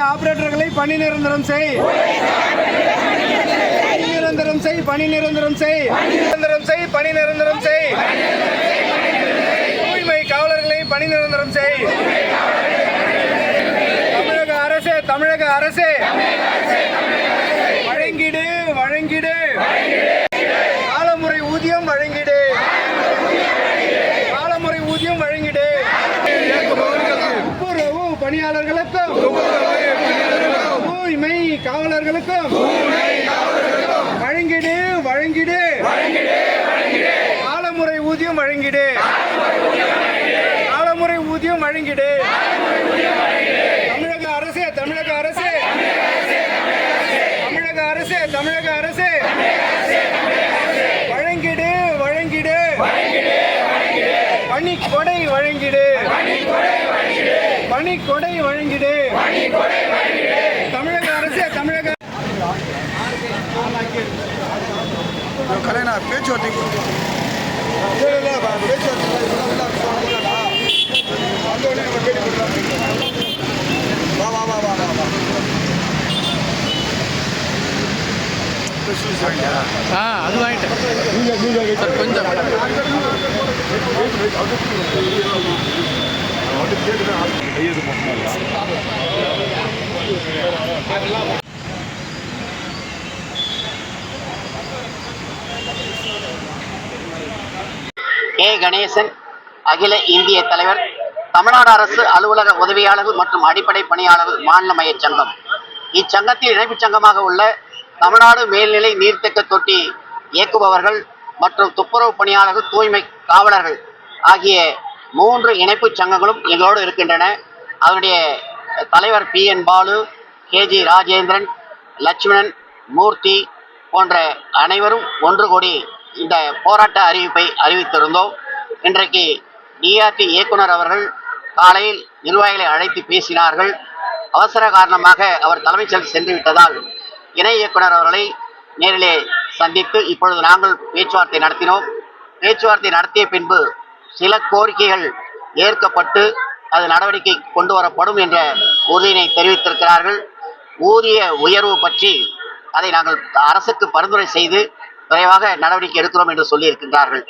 ஆபரேட்டர்களை பணி நிரந்தரம் செய். நிரந்தரம் செய். பணி நிரந்தரம் செய். நிரந்தரம் செய். பணி நிரந்தரம் செய். தூய்மை காவலர்களை பணி நிரந்தரம் செய். தமிழக அரசே, தமிழக அரசே, வழங்கிடு, வழங்கிடு. காலமுறை ஊதியம் வழங்கிடு. காலமுறை ஊதியம் வழங்கிடு. துப்புரவு பணியாளர்களுக்கும் தூய்மை காவலர்களுக்கும் வழங்கிடு, வழங்கிடு. காலமுறை ஊதியம் வழங்கிடு. காலமுறை ஊதியம் வழங்கிடு. தமிழக அரசே, தமிழக அரசே, தமிழக அரசே, தமிழக அரசே, வழங்கிடு, வழங்கிடு. பணிக்கொடை வழங்கிடு. பணிக்கொடை வழங்கிடு. தமிழக அரசே, தமிழக கலைஞர் பேச்சுவார்த்தை அது வாங்கிட்டேன் கொஞ்சம் கே. கணேசன், அகில இந்திய தலைவர், தமிழ்நாடு அரசு அலுவலக உதவியாளர்கள் மற்றும் அடிப்படை பணியாளர்கள் மாநில மைய சங்கம். இச்சங்கத்தில் இணைப்புச் சங்கமாக உள்ள தமிழ்நாடு மேல்நிலை நீர்த்தேக்க தொட்டி இயக்குபவர்கள் மற்றும் துப்புரவு பணியாளர்கள், தூய்மை காவலர்கள் ஆகிய 3 இணைப்புச் சங்கங்களும் எங்களோடு இருக்கின்றன. அதனுடைய தலைவர் PN பாலு, KG ராஜேந்திரன், லட்சுமணன், மூர்த்தி போன்ற அனைவரும் ஒன்று கூடி இந்த போராட்ட அறிவிப்பை அறிவித்திருந்தோம். இன்றைக்கு DRT இயக்குனர் அவர்கள் காலையில் நிர்வாகிகளை அழைத்து பேசினார்கள். அவசர காரணமாக அவர் தலைமைச் செயல் சென்று விட்டதால் இணை இயக்குனர் அவர்களை நேரிலே சந்தித்து இப்பொழுது நாங்கள் பேச்சுவார்த்தை நடத்தினோம். பேச்சுவார்த்தை நடத்திய பின்பு சில கோரிக்கைகள் ஏற்கப்பட்டு அது நடவடிக்கை கொண்டு வரப்படும் என்ற உறுதியினை தெரிவித்திருக்கிறார்கள். ஊதிய உயர்வு பற்றி அதை நாங்கள் அரசுக்கு பரிந்துரை செய்து விரைவாக நடவடிக்கை எடுக்கிறோம் என்று சொல்லியிருக்கின்றார்கள்.